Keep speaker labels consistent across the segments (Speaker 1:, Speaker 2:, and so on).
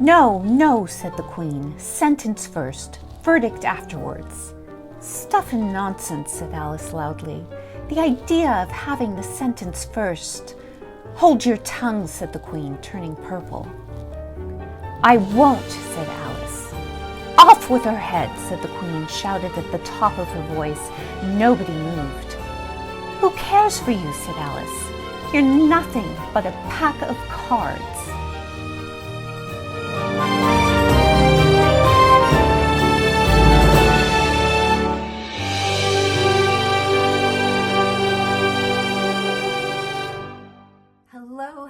Speaker 1: No, no, said the Queen. Sentence first, verdict afterwards. Stuff and nonsense, said Alice loudly. The idea of having the sentence first. Hold your tongue, said the Queen, turning purple. I won't, said Alice. Off with her head, said the Queen, shouted at the top of her voice. Nobody moved. Who cares for you, said Alice. You're nothing but a pack of cards.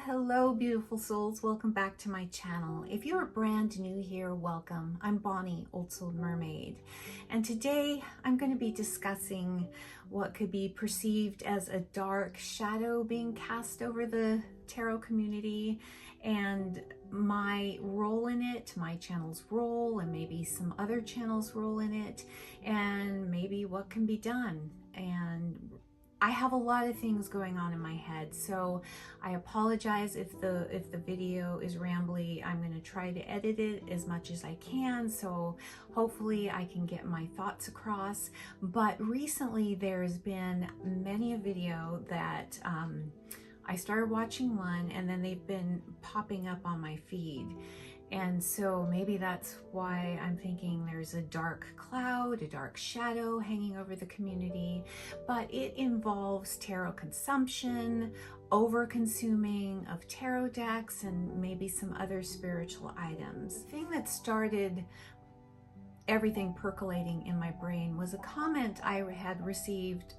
Speaker 1: Hello, beautiful souls. Welcome back to my channel. If you are brand new here, welcome. I'm Bonnie, Old Soul Mermaid, and today I'm going to be discussing what could be perceived as a dark shadow being cast over the tarot community and my role in it, my channel's role, and maybe some other channels' role in it, and maybe what can be done. And I have a lot of things going on in my head, so I apologize if the video is rambly. I'm going to try to edit it as much as I can, so hopefully I can get my thoughts across. But recently there's been many a video that I started watching one, and then they've been popping up on my feed. And so maybe that's why I'm thinking there's a dark cloud, a dark shadow hanging over the community, but it involves tarot consumption, over-consuming of tarot decks, and maybe some other spiritual items. The thing that started everything percolating in my brain was a comment I had received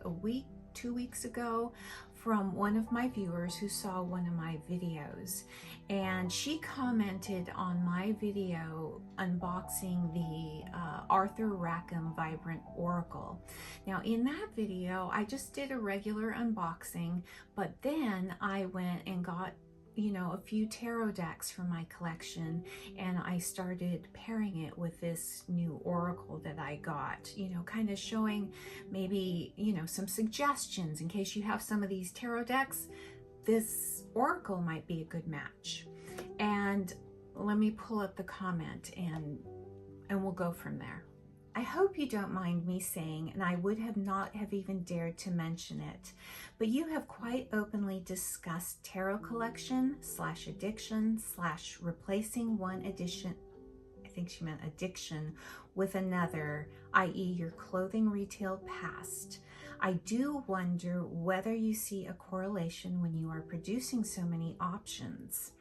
Speaker 1: 2 weeks ago from one of my viewers who saw one of my videos, and she commented on my video unboxing the Arthur Rackham Vibrant Oracle. Now in that video I just did a regular unboxing, but then I went and got a few tarot decks from my collection, and I started pairing it with this new oracle that I got, kind of showing maybe, some suggestions in case you have some of these tarot decks. This oracle might be a good match. And let me pull up the comment and we'll go from there. I hope you don't mind me saying, and I would not have even dared to mention it, but you have quite openly discussed tarot collection / addiction / replacing one addiction, I think she meant addiction, with another, i.e. your clothing retail past. I do wonder whether you see a correlation when you are producing so many options.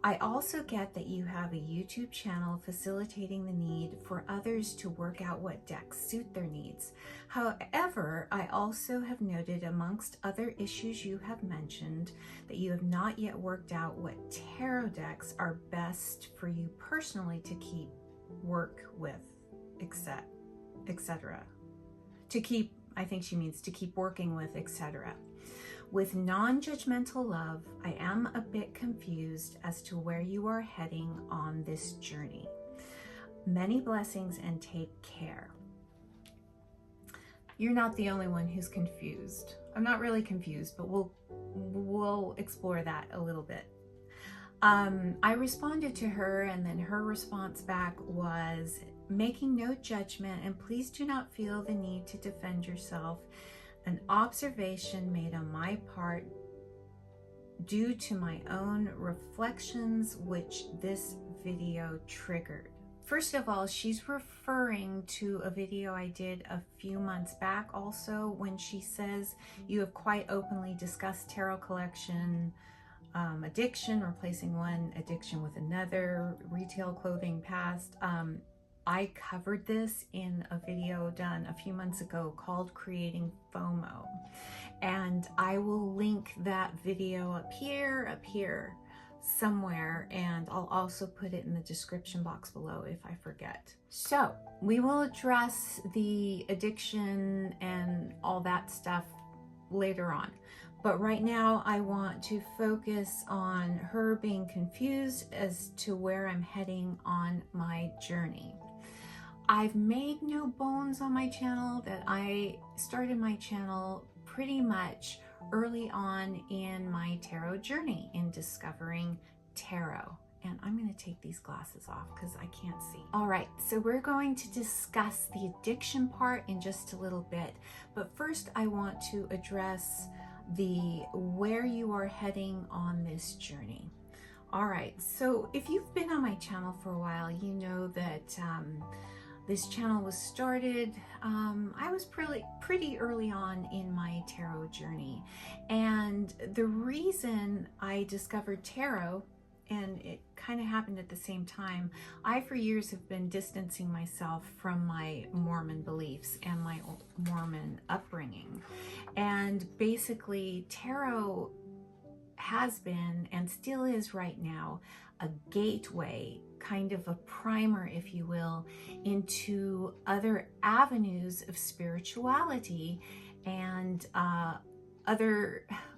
Speaker 1: I also get that you have a YouTube channel facilitating the need for others to work out what decks suit their needs. However, I also have noted amongst other issues you have mentioned that you have not yet worked out what tarot decks are best for you personally to keep work with, etc. To keep, I think she means to keep working with, etc. With non-judgmental love, I am a bit confused as to where you are heading on this journey. Many blessings and take care. You're not the only one who's confused. I'm not really confused, but we'll explore that a little bit. I responded to her, and then her response back was, making no judgment, and please do not feel the need to defend yourself. An observation made on my part due to my own reflections, which this video triggered. First of all, she's referring to a video I did a few months back also, when she says you have quite openly discussed tarot collection, addiction, replacing one addiction with another, retail clothing past. I covered this in a video done a few months ago called Creating FOMO, and I will link that video up here somewhere, and I'll also put it in the description box below if I forget. So we will address the addiction and all that stuff later on, but right now I want to focus on her being confused as to where I'm heading on my journey. I've made no bones on my channel that I started my channel pretty much early on in my tarot journey, in discovering tarot and I'm going to take these glasses off because I can't see. All right, so we're going to discuss the addiction part in just a little bit, but first I want to address where you are heading on this journey. All right, so if you've been on my channel for a while, you know that this channel was started, I was pretty early on in my tarot journey. And the reason I discovered tarot, and it kind of happened at the same time, I for years have been distancing myself from my Mormon beliefs and my Mormon upbringing. And basically tarot has been and still is right now a gateway, kind of a primer, if you will, into other avenues of spirituality and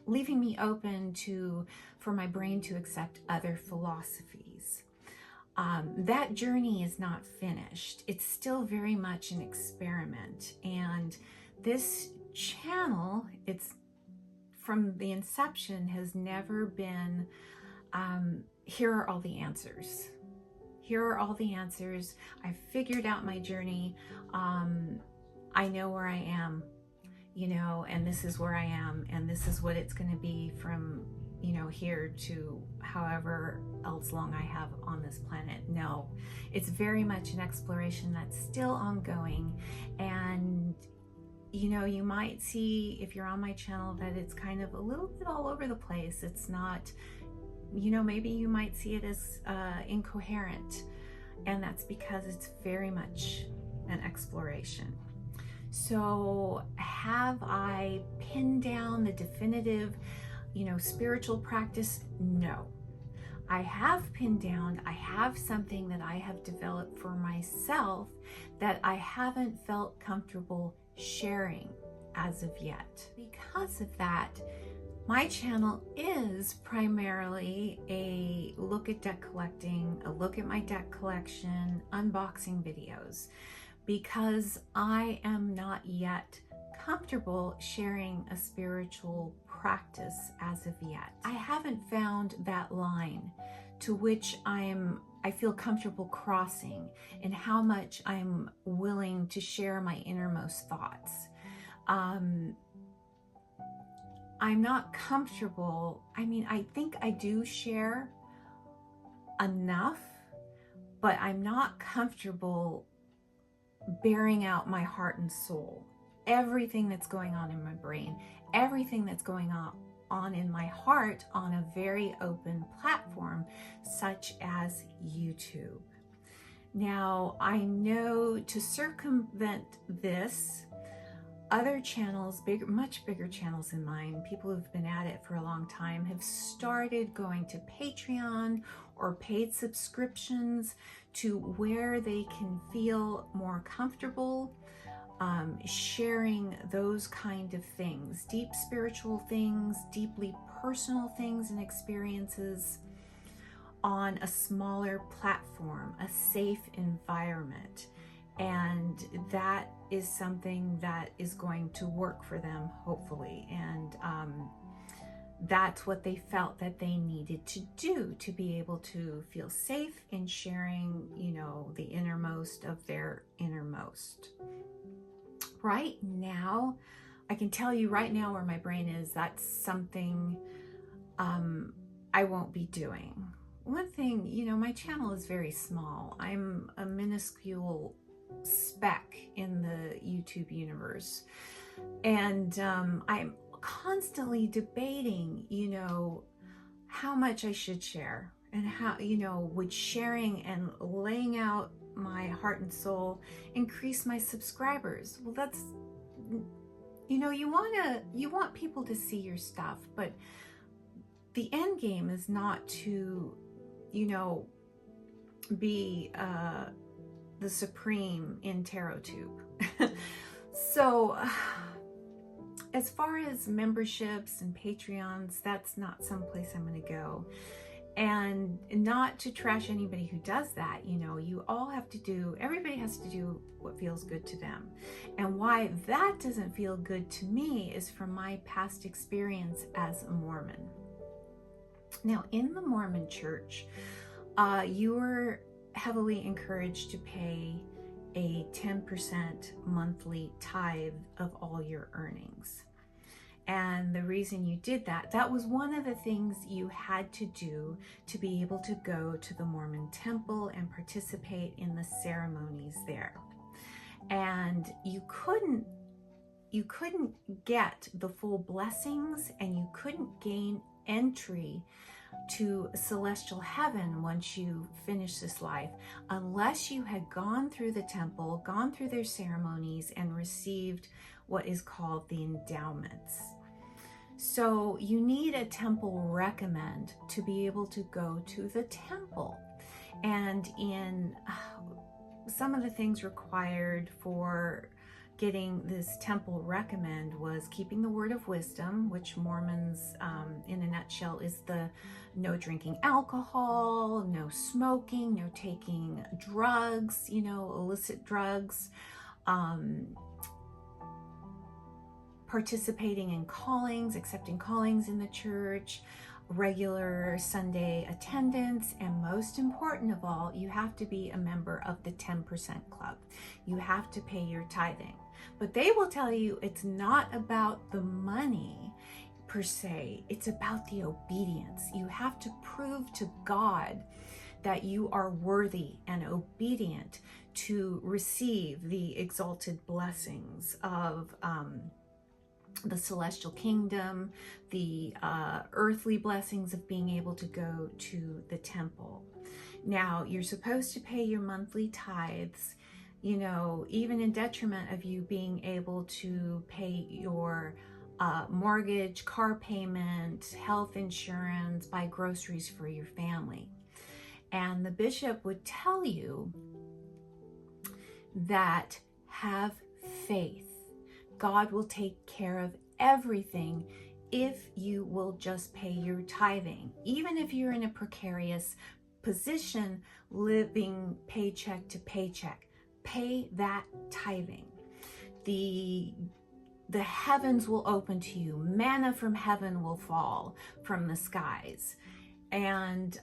Speaker 1: leaving me open for my brain to accept other philosophies. That journey is not finished. It's still very much an experiment. And this channel, it's from the inception, has never been, here are all the answers. Here are all the answers. I've figured out my journey. I know where I am, you know, and this is where I am, and this is what it's going to be from, you know, here to however else long I have on this planet. No, it's very much an exploration that's still ongoing. And you know, you might see, if you're on my channel, that it's kind of a little bit all over the place. It's not, you know, maybe you might see it as incoherent, and that's because it's very much an exploration. So have I pinned down the definitive, you know, spiritual practice? No. I have pinned down, I have something that I have developed for myself that I haven't felt comfortable sharing as of yet. Because of that, my channel is primarily a look at deck collecting, a look at my deck collection, unboxing videos, because I am not yet comfortable sharing a spiritual practice as of yet. I haven't found that line to which I feel comfortable crossing, and how much I'm willing to share my innermost thoughts. I'm not comfortable. I mean, I think I do share enough, but I'm not comfortable bearing out my heart and soul. Everything that's going on in my brain, everything that's going on in my heart on a very open platform such as YouTube. Now, I know to circumvent this, other channels, much bigger channels than mine, people who've been at it for a long time, have started going to Patreon or paid subscriptions to where they can feel more comfortable sharing those kind of things, deep spiritual things, deeply personal things and experiences on a smaller platform, a safe environment. And that is something that is going to work for them, hopefully. And that's what they felt that they needed to do to be able to feel safe in sharing, you know, the innermost of their innermost. Right now, I can tell you right now where my brain is. That's something I won't be doing. One thing, you know, my channel is very small. I'm a minuscule speck in the YouTube universe. And I'm constantly debating, you know, how much I should share, and how, you know, would sharing and laying out my heart and soul increase my subscribers? Well, that's, you know, you want people to see your stuff, but the end game is not to, you know, be the supreme in TarotTube. So as far as memberships and Patreons, that's not someplace I'm going to go. And not to trash anybody who does that, you know, you all have to do, everybody has to do what feels good to them. And why that doesn't feel good to me is from my past experience as a Mormon. Now, in the Mormon church, you are heavily encouraged to pay a 10% monthly tithe of all your earnings. And the reason you did that, that was one of the things you had to do to be able to go to the Mormon temple and participate in the ceremonies there. And you couldn't get the full blessings, and you couldn't gain entry to celestial heaven once you finish this life unless you had gone through the temple, gone through their ceremonies, and received what is called the endowments. So you need a temple recommend to be able to go to the temple. And in some of the things required for getting this temple recommend was keeping the word of wisdom, which Mormons, in a nutshell, is the no drinking alcohol, no smoking, no taking drugs, illicit drugs, participating in callings, accepting callings in the church, regular Sunday attendance, and most important of all, you have to be a member of the 10% club. You have to pay your tithing. But they will tell you it's not about the money per se, it's about the obedience. You have to prove to God that you are worthy and obedient to receive the exalted blessings of the celestial kingdom, the earthly blessings of being able to go to the temple. Now, you're supposed to pay your monthly tithes, even in detriment of you being able to pay your mortgage, car payment, health insurance, buy groceries for your family. And the bishop would tell you that have faith. God will take care of everything if you will just pay your tithing. Even if you're in a precarious position, living paycheck to paycheck, pay that tithing. The heavens will open to you. Manna from heaven will fall from the skies. And,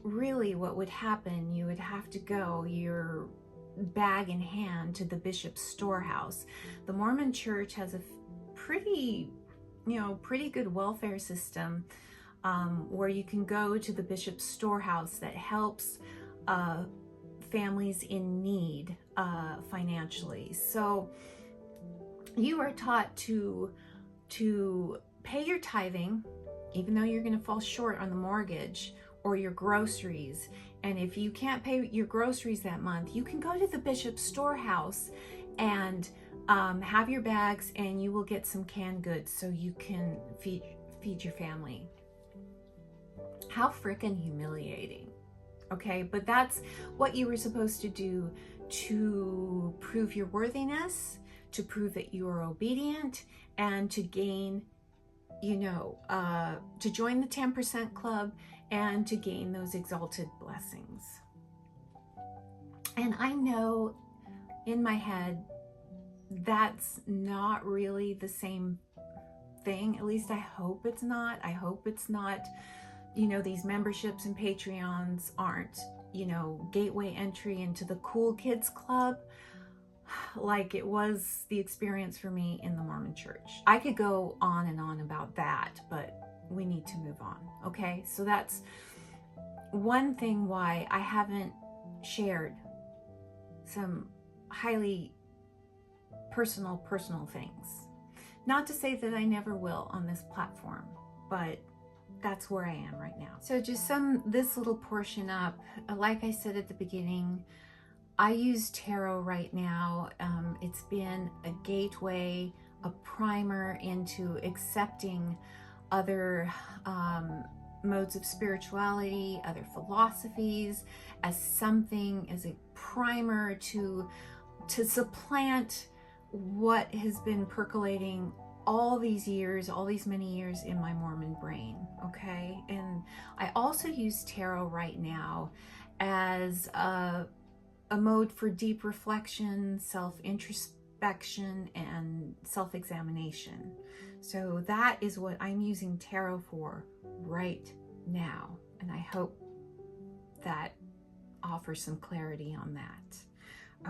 Speaker 1: really what would happen, you would have to go, your bag in hand, to the bishop's storehouse. The Mormon church has a pretty good welfare system where you can go to the bishop's storehouse that helps families in need financially. So you are taught to pay your tithing, even though you're going to fall short on the mortgage or your groceries. And if you can't pay your groceries that month, you can go to the bishop's storehouse and have your bags, and you will get some canned goods so you can feed your family. How freaking humiliating. Okay, but that's what you were supposed to do to prove your worthiness, to prove that you are obedient, and to gain, to join the 10% club and to gain those exalted blessings. And I know in my head that's not really the same thing. At least I hope it's not. I hope it's not, these memberships and Patreons aren't, gateway entry into the cool kids club like it was the experience for me in the Mormon church. I could go on and on about that, but we need to move on. Okay, so that's one thing why I haven't shared some highly personal things. Not to say that I never will on this platform, but that's where I am right now. So just sum this little portion up. Like I said at the beginning, I use tarot right now. It's been a gateway, a primer into accepting other modes of spirituality, other philosophies, as a primer to supplant what has been percolating all these many years in my Mormon brain, okay? And I also use tarot right now as a mode for deep reflection, self-introspection, and self-examination. So that is what I'm using tarot for right now, And I hope that offers some clarity on that.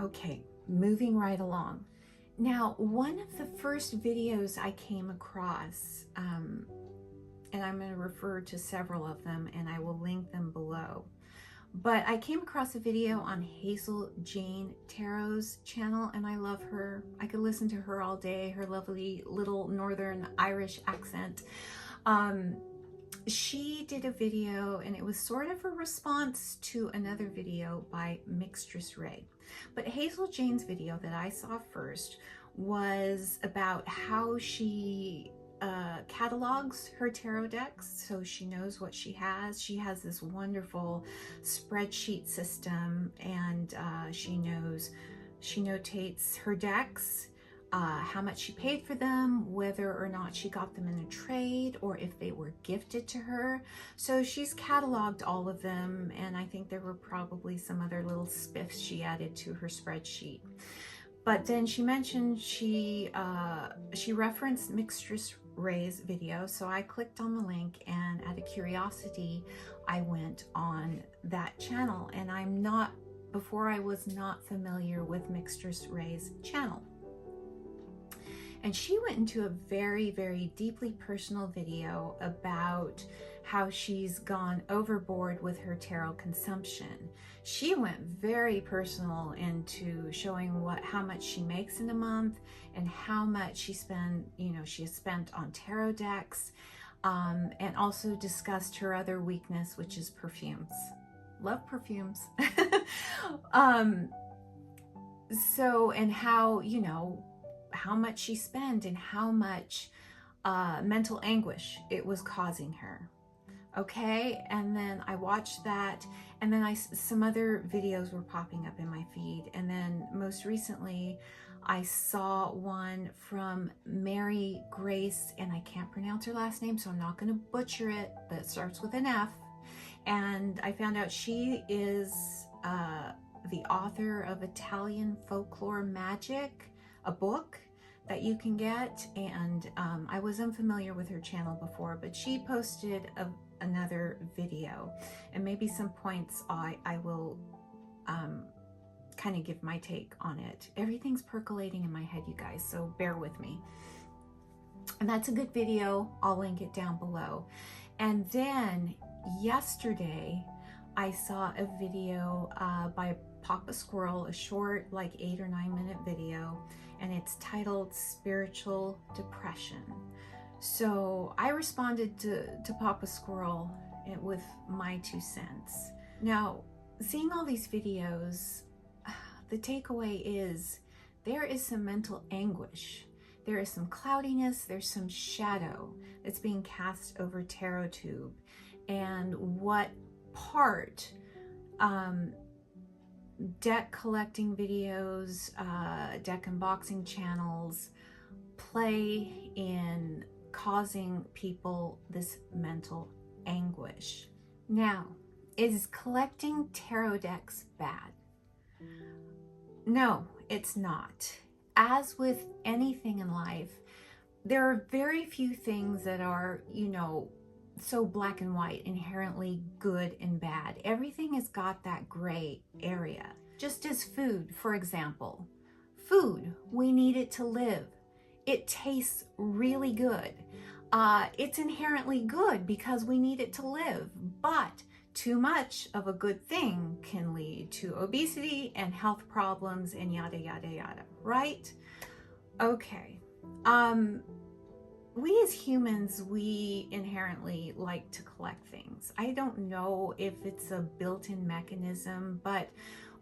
Speaker 1: Okay, moving right along. Now, one of the first videos I came across, and I'm going to refer to several of them and I will link them below. But I came across a video on Hazel Jane Tarot's channel, and I love her. I could listen to her all day, her lovely little Northern Irish accent. She did a video, and it was sort of a response to another video by Mixtress Ray. But Hazel Jane's video that I saw first was about how she catalogs her tarot decks, so she knows what she has. She has this wonderful spreadsheet system, and she notates her decks, how much she paid for them, whether or not she got them in a trade or if they were gifted to her. So she's cataloged all of them, and I think there were probably some other little spiffs she added to her spreadsheet. But then she mentioned she referenced Mixtress Ray's video, so I clicked on the link, and out of curiosity I went on that channel. And before I was not familiar with Mixtress Ray's channel. And she went into a very, very deeply personal video about how she's gone overboard with her tarot consumption. She went very personal into showing how much she makes in a month and how much she has spent on tarot decks, and also discussed her other weakness, which is perfumes. Love perfumes. And how much she spent and how much mental anguish it was causing her. Okay, and then I watched that, and then some other videos were popping up in my feed, and then most recently I saw one from Mary Grace, and I can't pronounce her last name, so I'm not going to butcher it, but it starts with an F. And I found out she is the author of Italian Folklore Magic, a book that you can get. And I was unfamiliar with her channel before, but she posted another video, and maybe some points I will kind of give my take on it. Everything's percolating in my head, you guys, so bear with me. And that's a good video. I'll link it down below. And then yesterday I saw a video by Papa Squirrel, a short, like 8 or 9 minute video, and it's titled Spiritual Depression. So I responded to Papa Squirrel with my 2 cents. Now, seeing all these videos, the takeaway is there is some mental anguish. There is some cloudiness, there's some shadow that's being cast over TarotTube, and what part deck collecting videos, deck unboxing channels play in causing people this mental anguish. Now, is collecting tarot decks bad? No, it's not. As with anything in life, there are very few things that are, so black and white, inherently good and bad. Everything has got that gray area. Just as food, for example. Food, we need it to live. It tastes really good. It's inherently good because we need it to live, but too much of a good thing can lead to obesity and health problems and yada, yada, yada, right? Okay. We as humans, we inherently like to collect things. I don't know if it's a built-in mechanism, but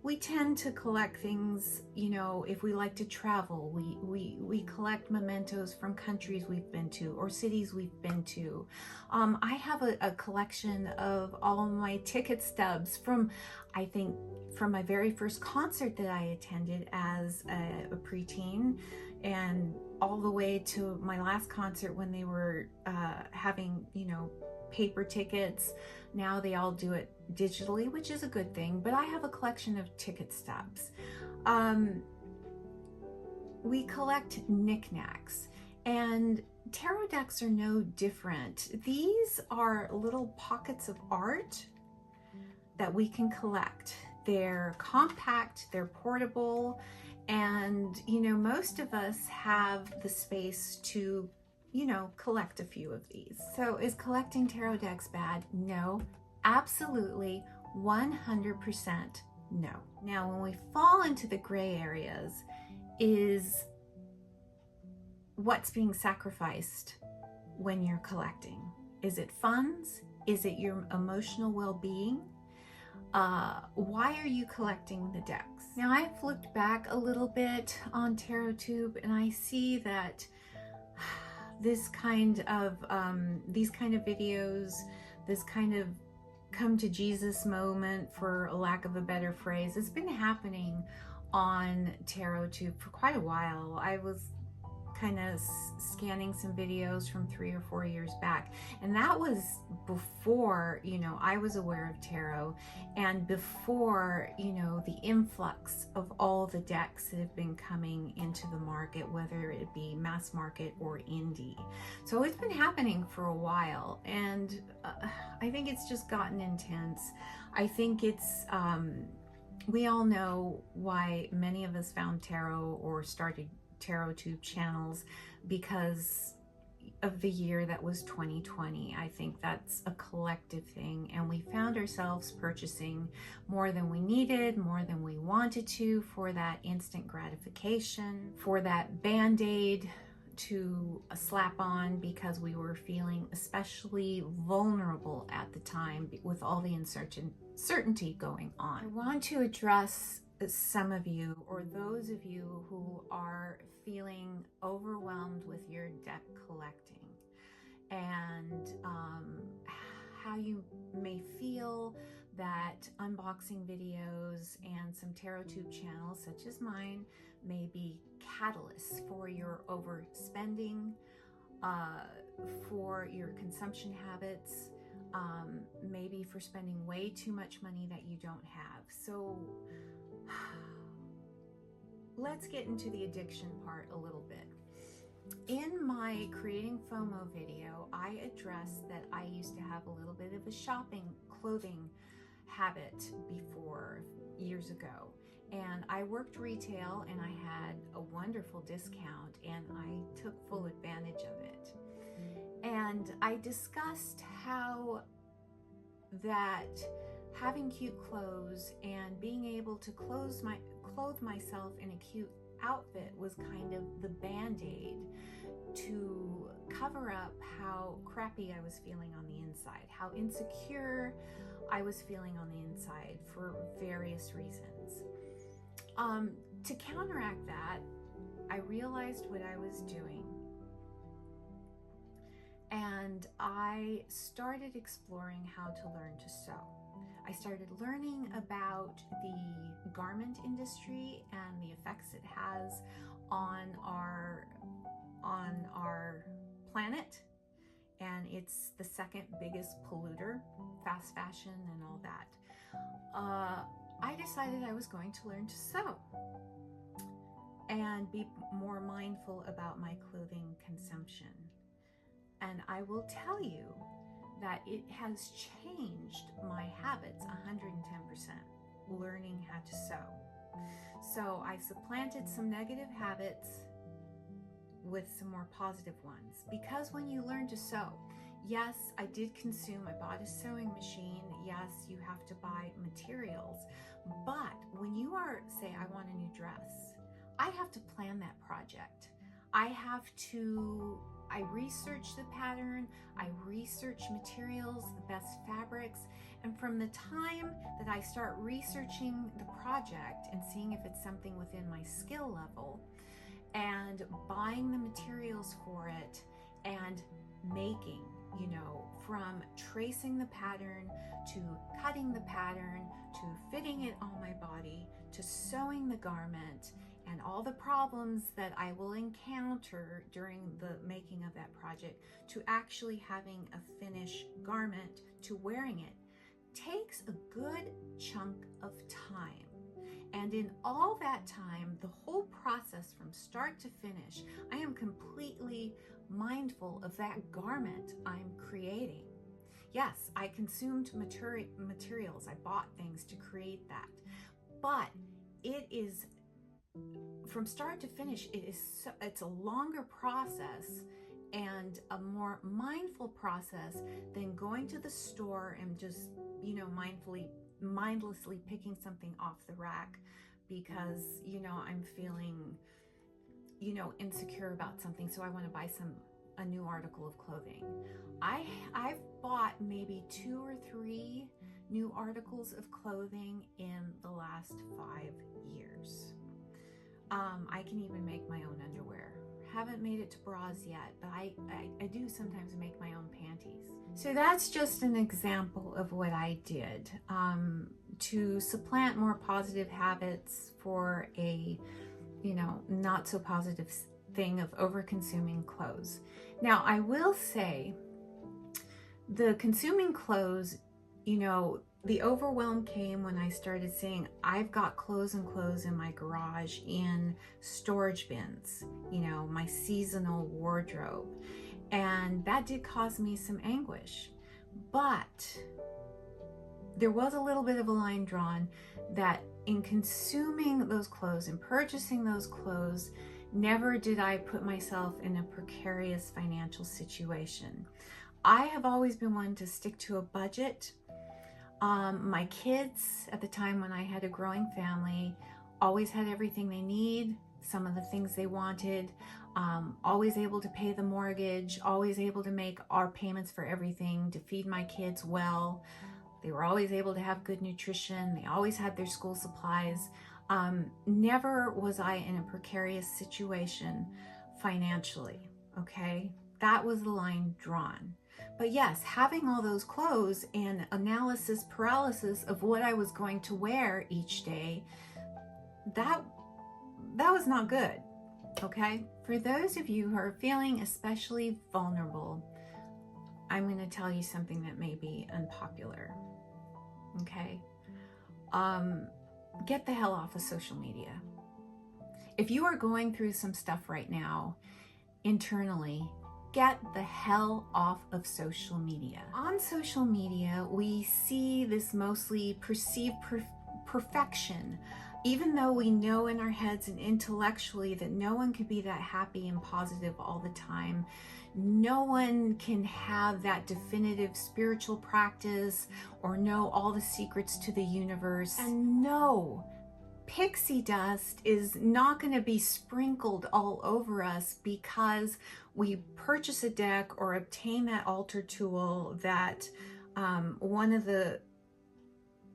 Speaker 1: we tend to collect things, if we like to travel, we collect mementos from countries we've been to or cities we've been to. I have a collection of all of my ticket stubs from my very first concert that I attended as a preteen, and all the way to my last concert when they were having, paper tickets. Now they all do it digitally, which is a good thing, but I have a collection of ticket stubs. We collect knickknacks, and tarot decks are no different. These are little pockets of art that we can collect. They're compact, they're portable, and most of us have the space to collect a few of these. So is collecting tarot decks bad? No, absolutely 100% no. Now when we fall into the gray areas is what's being sacrificed when you're collecting. Is it funds? Is it your emotional well-being? Why are you collecting the decks? Now I've looked back a little bit on TarotTube and I see that these kind of videos, this kind of come to Jesus moment, for a lack of a better phrase, has been happening on TarotTube for quite a while. I was kind of scanning some videos from 3 or 4 years back, and that was before I was aware of tarot, and before the influx of all the decks that have been coming into the market, whether it be mass market or indie. So it's been happening for a while, and I think it's just gotten intense. I think it's we all know why many of us found tarot or started TarotTube channels, because of the year that was 2020. I think that's a collective thing, and we found ourselves purchasing more than we needed, more than we wanted to, for that instant gratification, for that band-aid to slap on because we were feeling especially vulnerable at the time with all the uncertainty going on. I want to address some of you, or those of you who are feeling overwhelmed with your deck collecting, and how you may feel that unboxing videos and some TarotTube channels such as mine may be catalysts for your overspending, for your consumption habits, maybe for spending way too much money that you don't have. So let's get into the addiction part a little bit. In my Creating FOMO video, I addressed that I used to have a little bit of a clothing habit before, years ago. And I worked retail and I had a wonderful discount and I took full advantage of it. And I discussed how that having cute clothes and being able to clothe myself in a cute outfit was kind of the band-aid to cover up how crappy I was feeling on the inside, how insecure I was feeling on the inside for various reasons. To counteract that, I realized what I was doing, and I started exploring how to learn to sew. I started learning about the garment industry and the effects it has on our planet, and it's the second biggest polluter, fast fashion and all that. I decided I was going to learn to sew and be more mindful about my clothing consumption. And I will tell you that it has changed my habits 110%, learning how to sew. So I supplanted some negative habits with some more positive ones, because when you learn to sew, yes, I did consume, I bought a sewing machine, yes, you have to buy materials, but when you are, say, I want a new dress, I have to plan that project. I research the pattern, I research materials, the best fabrics, and from the time that I start researching the project and seeing if it's something within my skill level, and buying the materials for it, and making, from tracing the pattern, to cutting the pattern, to fitting it on my body, to sewing the garment, and all the problems that I will encounter during the making of that project, to actually having a finished garment, to wearing it, takes a good chunk of time. And in all that time, the whole process from start to finish, I am completely mindful of that garment I'm creating. Yes, I consumed materials, I bought things to create that, but it is, from start to finish, it's a longer process and a more mindful process than going to the store and just, mindlessly picking something off the rack because, I'm feeling, insecure about something, so I want to buy a new article of clothing. I've bought maybe 2 or 3 new articles of clothing in the last 5 years. I can even make my own underwear. Haven't made it to bras yet, but I do sometimes make my own panties. So that's just an example of what I did to supplant more positive habits for a, not so positive thing of over-consuming clothes. Now, I will say the consuming clothes, the overwhelm came when I started saying I've got clothes and clothes in my garage in storage bins, my seasonal wardrobe. And that did cause me some anguish. But there was a little bit of a line drawn that in consuming those clothes and purchasing those clothes, never did I put myself in a precarious financial situation. I have always been one to stick to a budget. My kids, at the time when I had a growing family, always had everything they need, some of the things they wanted, always able to pay the mortgage, always able to make our payments for everything, to feed my kids well. They were always able to have good nutrition. They always had their school supplies. Never was I in a precarious situation financially, okay? That was the line drawn. But yes, having all those clothes and analysis paralysis of what I was going to wear each day, that was not good, okay? For those of you who are feeling especially vulnerable, I'm going to tell you something that may be unpopular, okay? Get the hell off of social media. If you are going through some stuff right now internally, get the hell off of social media. On social media, we see this mostly perceived perfection, even though we know in our heads and intellectually that no one can be that happy and positive all the time. No one can have that definitive spiritual practice or know all the secrets to the universe. And no, pixie dust is not going to be sprinkled all over us because we purchase a deck or obtain that altar tool that one of the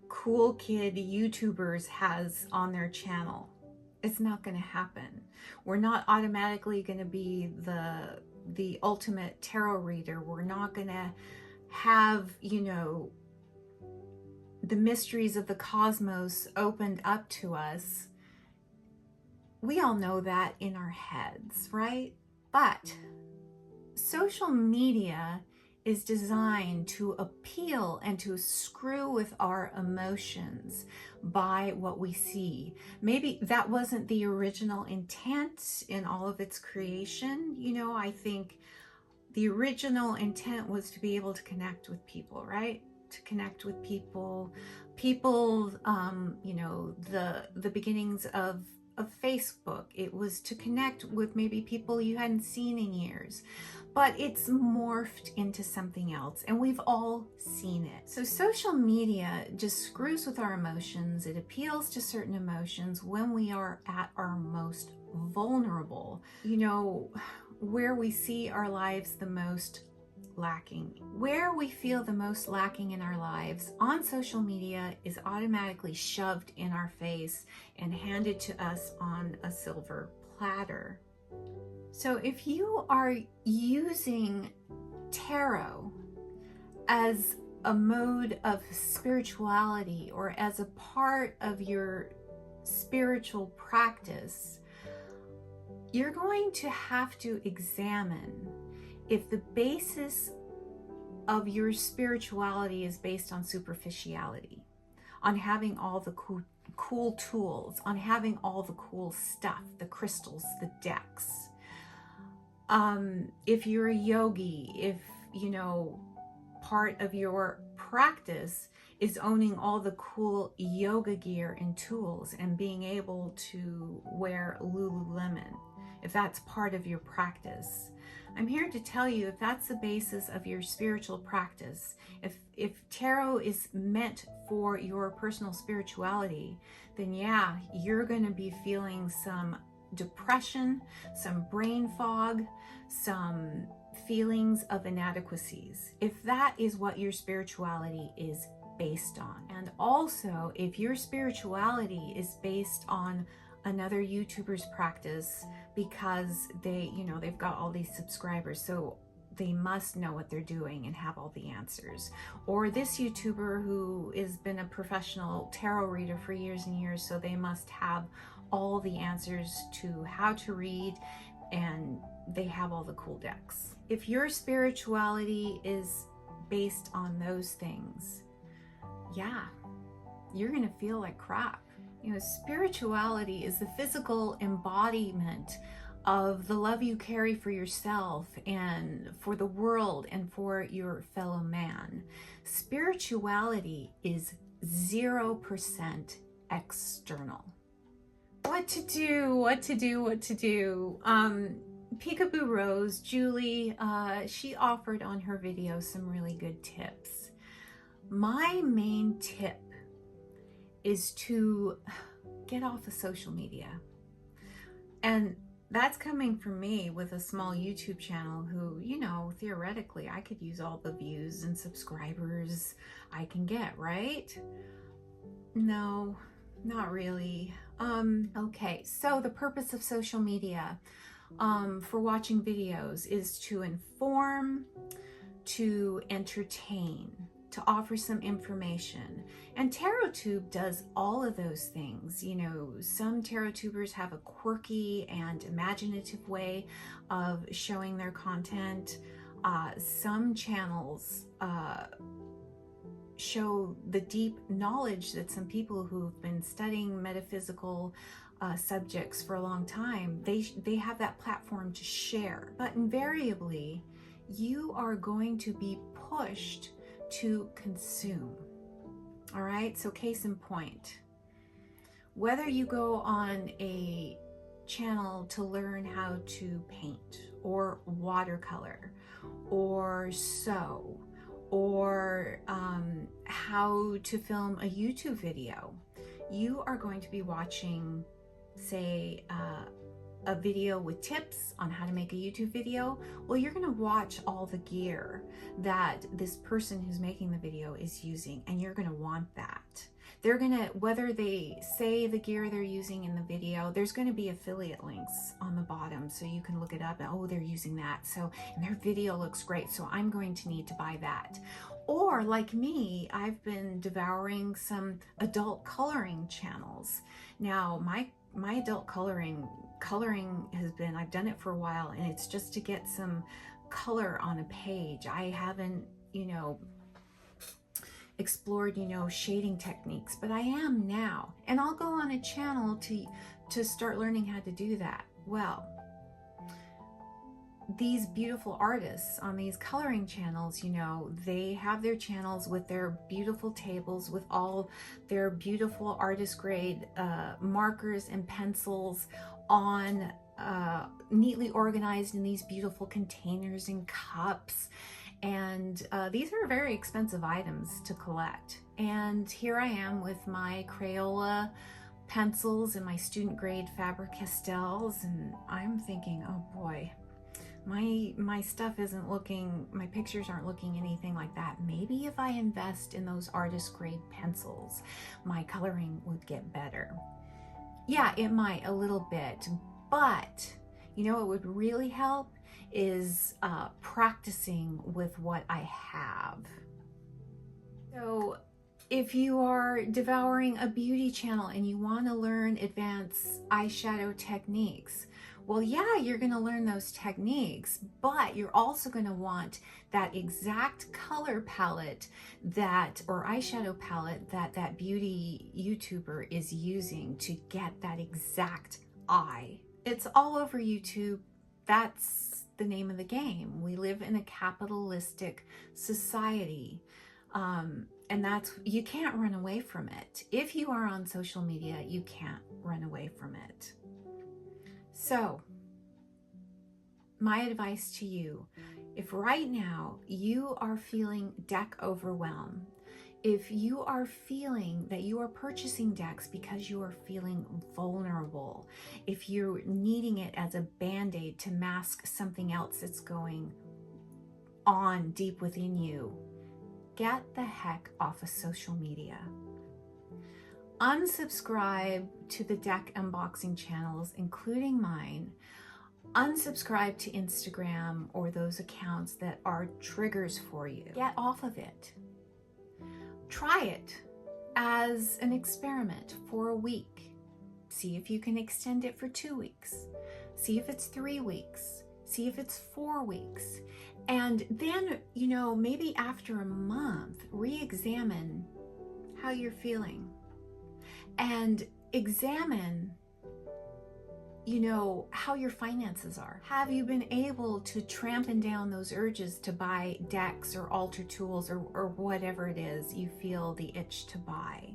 Speaker 1: cool kid YouTubers has on their channel. It's not going to happen. We're not automatically going to be the ultimate tarot reader. We're not going to have, the mysteries of the cosmos opened up to us. We all know that in our heads, right? But social media is designed to appeal and to screw with our emotions by what we see. Maybe that wasn't the original intent in all of its creation. I think the original intent was to be able to connect with people, right? To connect with people, the beginnings of Facebook, it was to connect with maybe people you hadn't seen in years, but it's morphed into something else, and we've all seen it. So social media just screws with our emotions. It appeals to certain emotions when we are at our most vulnerable, where we see our lives the most lacking. Where we feel the most lacking in our lives on social media is automatically shoved in our face and handed to us on a silver platter. So if you are using tarot as a mode of spirituality or as a part of your spiritual practice, you're going to have to examine if the basis of your spirituality is based on superficiality, on having all the cool tools, on having all the cool stuff, the crystals, the decks. If you're a yogi, if, you know, part of your practice is owning all the cool yoga gear and tools and being able to wear Lululemon, if that's part of your practice. I'm here to tell you, if that's the basis of your spiritual practice, if tarot is meant for your personal spirituality, then yeah, you're going to be feeling some depression, some brain fog, some feelings of inadequacies, if that is what your spirituality is based on. And also, if your spirituality is based on another YouTuber's practice because they, you know, they've got all these subscribers, so they must know what they're doing and have all the answers. Or this YouTuber who has been a professional tarot reader for years and years, so they must have all the answers to how to read, and they have all the cool decks. If your spirituality is based on those things, yeah, you're gonna feel like crap. You know, spirituality is the physical embodiment of the love you carry for yourself and for the world and for your fellow man. Spirituality is 0% external. What to do, what to do, what to do. Peekaboo Rose, Julie, she offered on her video some really good tips. My main tip is to get off of social media. And that's coming from me with a small YouTube channel who, you know, theoretically I could use all the views and subscribers I can get, right? No, not really. Okay, so the purpose of social media for watching videos is to inform, to entertain, to offer some information. And TarotTube does all of those things. You know, some TarotTubers have a quirky and imaginative way of showing their content. Some channels show the deep knowledge that some people who've been studying metaphysical subjects for a long time, they have that platform to share. But invariably, you are going to be pushed to consume. All right, so case in point, whether you go on a channel to learn how to paint or watercolor or sew or how to film a YouTube video, you are going to be watching, say, a video with tips on how to make a YouTube video. Well, you're going to watch all the gear that this person who's making the video is using, and you're going to want that. They're going to, whether they say the gear they're using in the video, there's going to be affiliate links on the bottom so you can look it up and, oh, they're using that. So, and their video looks great, so I'm going to need to buy that. Or like me, I've been devouring some adult coloring channels. Now, my adult coloring has been, I've done it for a while, and it's just to get some color on a page. I haven't, you know, explored, you know, shading techniques, but I am now, and I'll go on a channel to start learning how to do that. Well, these beautiful artists on these coloring channels, you know, they have their channels with their beautiful tables with all their beautiful artist grade markers and pencils on neatly organized in these beautiful containers and cups. And these are very expensive items to collect. And here I am with my Crayola pencils and my student grade Faber-Castells, and I'm thinking, oh boy, my stuff isn't looking, my pictures aren't looking anything like that. Maybe if I invest in those artist grade pencils, my coloring would get better. Yeah, it might a little bit, but you know what would really help is practicing with what I have. So if you are devouring a beauty channel and you want to learn advanced eyeshadow techniques, Well, yeah, you're going to learn those techniques, but you're also going to want that exact color palette or eyeshadow palette that beauty YouTuber is using to get that exact eye. It's all over YouTube. That's the name of the game. We live in a capitalistic society. And you can't run away from it. If you are on social media, you can't run away from it. So, my advice to you, if right now you are feeling deck overwhelm, if you are feeling that you are purchasing decks because you are feeling vulnerable, if you're needing it as a band-aid to mask something else that's going on deep within you, get the heck off of social media. Unsubscribe to the deck unboxing channels, including mine. Unsubscribe to Instagram or those accounts that are triggers for you. Get off of it. Try it as an experiment for a week. See if you can extend it for 2 weeks. See if it's 3 weeks. See if it's 4 weeks. And then, maybe after a month, re-examine how you're feeling. And examine, how your finances are. Have you been able to tramp down those urges to buy decks or altar tools or whatever it is you feel the itch to buy?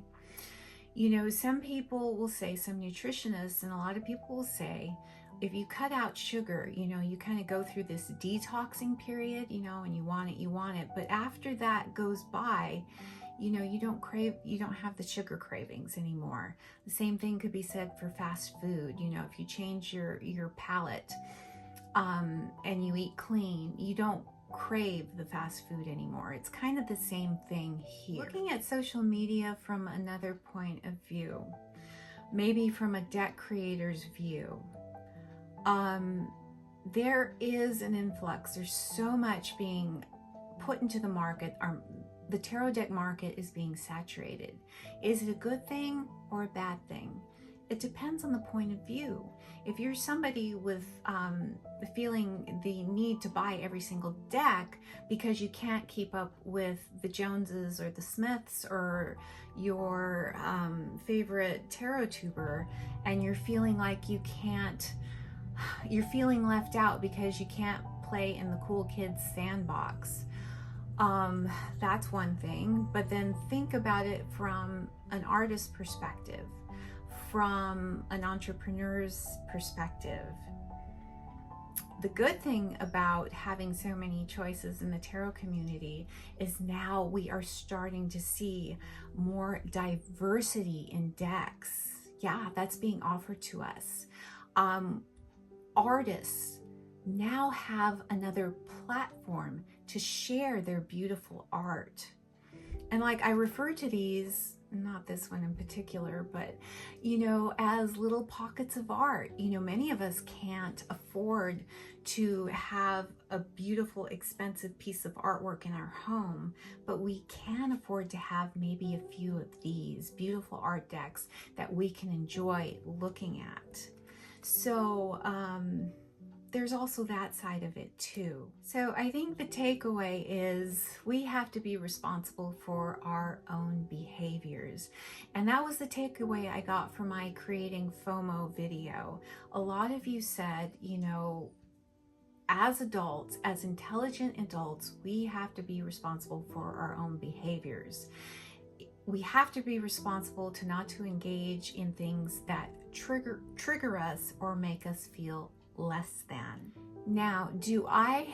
Speaker 1: Some people will say, some nutritionists and a lot of people will say, if you cut out sugar, you kind of go through this detoxing period, and you want it. But after that goes by, you don't have the sugar cravings anymore. The same thing could be said for fast food. If you change your palate and you eat clean, you don't crave the fast food anymore. It's kind of the same thing here. Looking at social media from another point of view, maybe from a deck creator's view, there is an influx. There's so much being put into the market. The tarot deck market is being saturated. Is it a good thing or a bad thing? It depends on the point of view. If you're somebody with feeling the need to buy every single deck because you can't keep up with the Joneses or the Smiths or your favorite tarot tuber, and you're feeling like you're feeling left out because you can't play in the cool kids sandbox, that's one thing. But then think about it from an artist's perspective, from an entrepreneur's perspective. The good thing about having so many choices in the tarot community is now we are starting to see more diversity in decks. Yeah, that's being offered to us. Artists now have another platform to share their beautiful art. And I refer to these, not this one in particular, but as little pockets of art. Many of us can't afford to have a beautiful, expensive piece of artwork in our home, but we can afford to have maybe a few of these beautiful art decks that we can enjoy looking at. So there's also that side of it too. So I think the takeaway is we have to be responsible for our own behaviors. And that was the takeaway I got from my Creating FOMO video. A lot of you said, as adults, as intelligent adults, we have to be responsible for our own behaviors. We have to be responsible to engage in things that trigger us or make us feel less than. Now, do I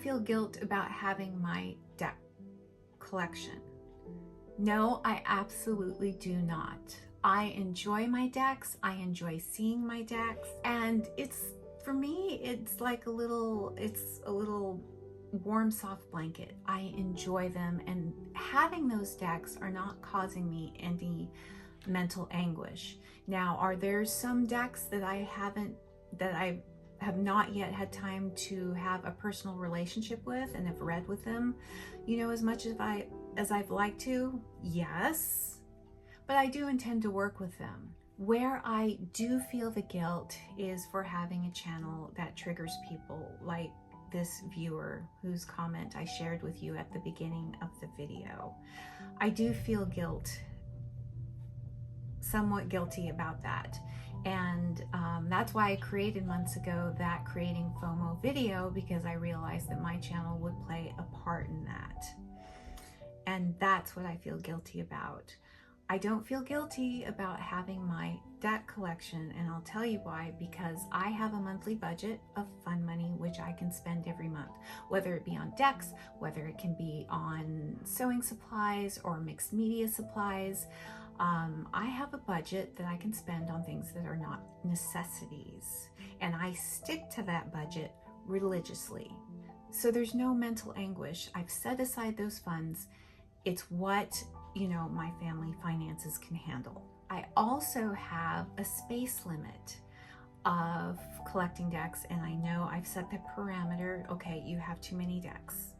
Speaker 1: feel guilt about having my deck collection? No, I absolutely do not. I enjoy my decks. I enjoy seeing my decks, and for me, it's a little warm, soft blanket. I enjoy them, and having those decks are not causing me any mental anguish. Now, are there some decks that I have not yet had time to have a personal relationship with and have read with them, as much as I've liked to? Yes, but I do intend to work with them. Where I do feel the guilt is for having a channel that triggers people like this viewer whose comment I shared with you at the beginning of the video. I do feel somewhat guilty about that. And that's why I created months ago that creating FOMO video, because I realized that my channel would play a part in that. And that's what I feel guilty about. I don't feel guilty about having my deck collection, and I'll tell you why. Because I have a monthly budget of fun money which I can spend every month, whether it be on decks, whether it can be on sewing supplies or mixed media supplies. I have a budget that I can spend on things that are not necessities, and I stick to that budget religiously. So there's no mental anguish. I've set aside those funds. It's what, you know, my family finances can handle. I also have a space limit of collecting decks, and I know I've set the parameter, okay, you have too many decks.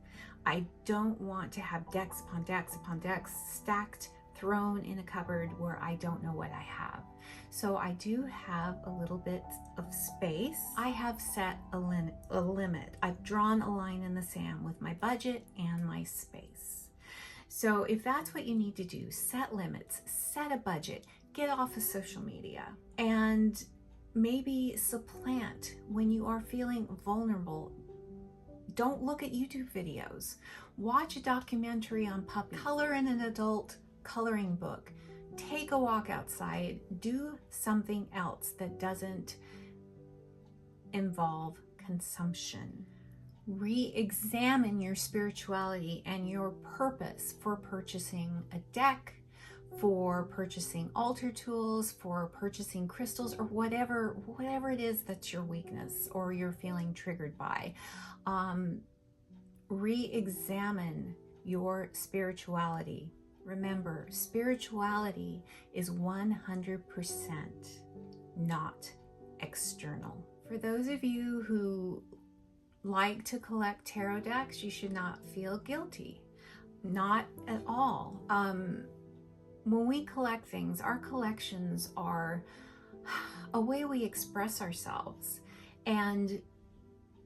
Speaker 1: I don't want to have decks upon decks upon decks stacked, thrown in a cupboard where I don't know what I have. So I do have a little bit of space. I have set a limit. I've drawn a line in the sand with my budget and my space. So if that's what you need to do, set limits, set a budget, get off of social media, and maybe supplant when you are feeling vulnerable. Don't look at YouTube videos. Watch a documentary on puppies. Color in an adult coloring book. Take a walk outside. Do something else that doesn't involve consumption. Re-examine your spirituality and your purpose for purchasing a deck, for purchasing altar tools, for purchasing crystals, or whatever it is that's your weakness or you're feeling triggered by. Re-examine your spirituality. Remember, spirituality is 100% not external. For those of you who like to collect tarot decks, you should not feel guilty. Not at all. When we collect things, our collections are a way we express ourselves. And,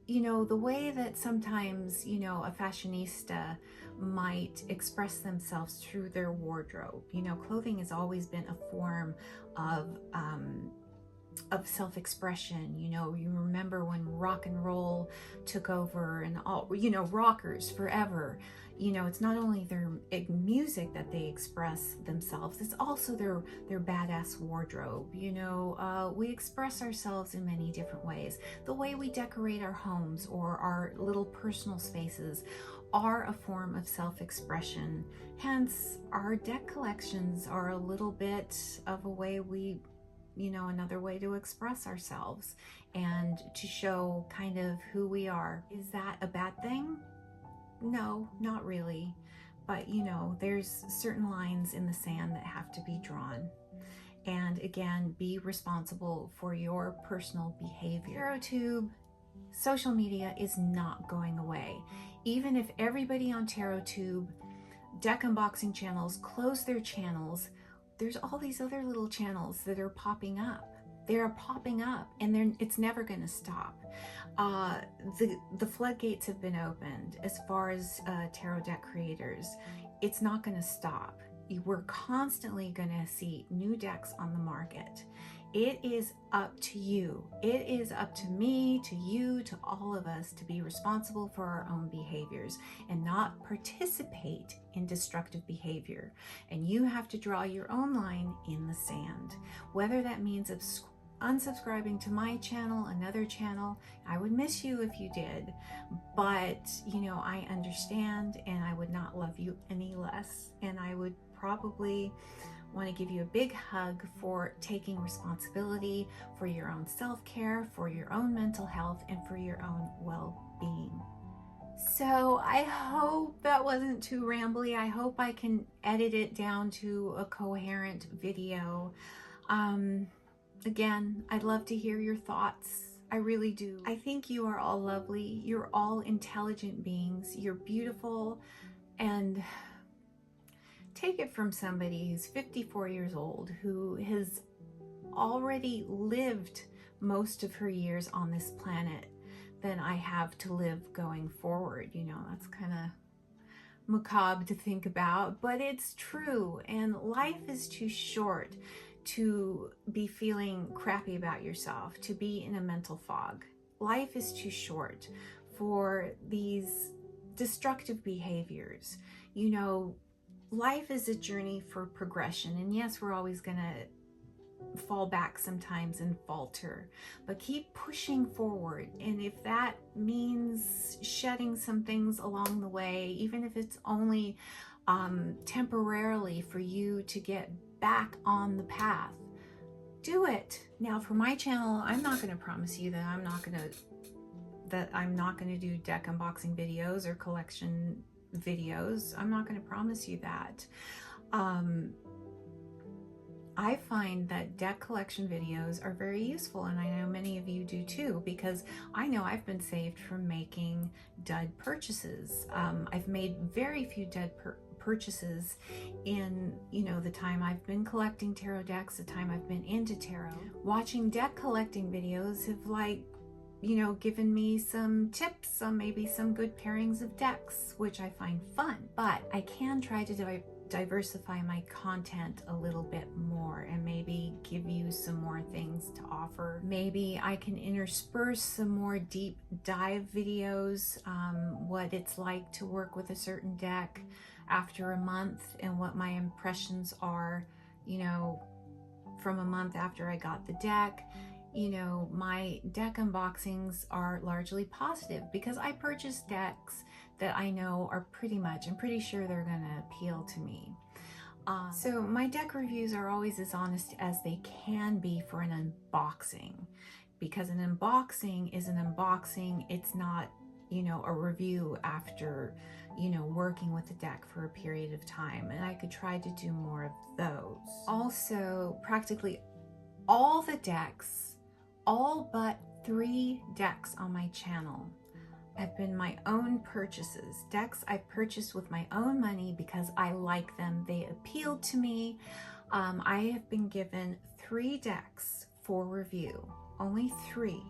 Speaker 1: you know, the way that sometimes, you know, a fashionista might express themselves through their wardrobe. You know, clothing has always been a form of self-expression. You know, you remember when rock and roll took over and all, you know, rockers forever. You know, it's not only their music that they express themselves, it's also their badass wardrobe. You know, we express ourselves in many different ways. The way we decorate our homes or our little personal spaces are a form of self-expression. Hence, our deck collections are a little bit of a way we, you know, another way to express ourselves and to show kind of who we are. Is that a bad thing? No, not really. But, you know, there's certain lines in the sand that have to be drawn. And again, be responsible for your personal behavior. TarotTube, social media is not going away. Even if everybody on TarotTube, deck unboxing channels, close their channels, there's all these other little channels that are popping up. They're popping up, and it's never going to stop. The floodgates have been opened as far as tarot deck creators. It's not going to stop. We're constantly going to see new decks on the market. It is up to you. It is up to me, to you, to all of us to be responsible for our own behaviors and not participate in destructive behavior. And you have to draw your own line in the sand. Whether that means unsubscribing to my channel, another channel, I would miss you if you did. But, you know, I understand, and I would not love you any less. And I would probably want to give you a big hug for taking responsibility for your own self-care, for your own mental health, and for your own well-being. So I hope that wasn't too rambly. I hope I can edit it down to a coherent video. Again, I'd love to hear your thoughts. I really do. I think you are all lovely. You're all intelligent beings. You're beautiful, and take it from somebody who's 54 years old, who has already lived most of her years on this planet than I have to live going forward. You know, that's kind of macabre to think about, but it's true. And life is too short to be feeling crappy about yourself, to be in a mental fog. Life is too short for these destructive behaviors. You know, life is a journey for progression. And yes, we're always going to fall back sometimes and falter, but keep pushing forward. And if that means shedding some things along the way, even if it's only temporarily for you to get back on the path, do it. Now for my channel, I'm not going to promise you that I'm not going to do deck unboxing videos or collection videos. I'm not going to promise you that. I find that deck collection videos are very useful, and I know many of you do too, because I know I've been saved from making dud purchases. I've made very few dud purchases in, you know, the time I've been collecting tarot decks, the time I've been into tarot. Watching deck collecting videos have, like, you know, given me some tips on maybe some good pairings of decks, which I find fun. But I can try to diversify my content a little bit more and maybe give you some more things to offer. Maybe I can intersperse some more deep dive videos, what it's like to work with a certain deck after a month and what my impressions are, you know, from a month after I got the deck. You know, my deck unboxings are largely positive because I purchased decks that I know are I'm pretty sure they're gonna appeal to me. So my deck reviews are always as honest as they can be for an unboxing, because an unboxing is an unboxing. It's not, you know, a review after, you know, working with the deck for a period of time, and I could try to do more of those. Also, practically all the decks, all but 3 decks on my channel, have been my own purchases. Decks I purchased with my own money because I like them. They appealed to me. I have been given 3 decks for review, only 3.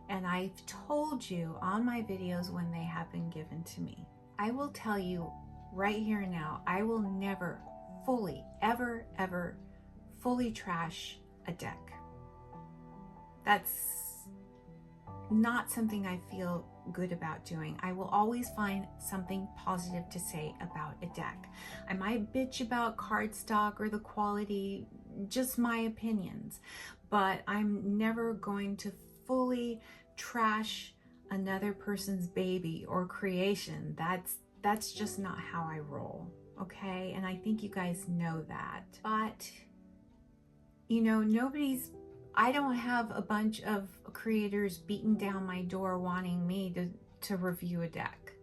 Speaker 1: And I've told you on my videos when they have been given to me. I will tell you right here and now, I will never fully, ever fully trash a deck. That's not something I feel good about doing. I will always find something positive to say about a deck. I might bitch about cardstock or the quality, just my opinions, but I'm never going to fully trash another person's baby or creation. That's just not how I roll, okay? And I think you guys know that. But, you know, I don't have a bunch of creators beating down my door wanting me to review a deck.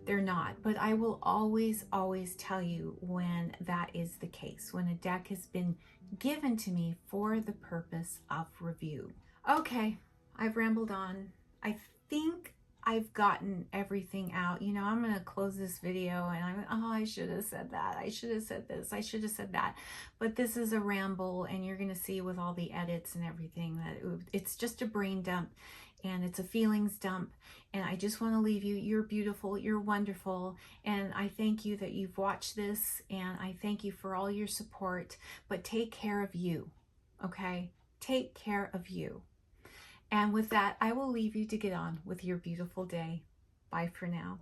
Speaker 1: They're not, but I will always tell you when that is the case, when a deck has been given to me for the purpose of review. Okay, I've rambled on. I think I've gotten everything out. You know, I'm going to close this video and I should have said that. I should have said this. I should have said that. But this is a ramble, and you're going to see with all the edits and everything that it's just a brain dump and it's a feelings dump. And I just want to leave you. You're beautiful. You're wonderful. And I thank you that you've watched this, and I thank you for all your support. But take care of you, okay? Take care of you. And with that, I will leave you to get on with your beautiful day. Bye for now.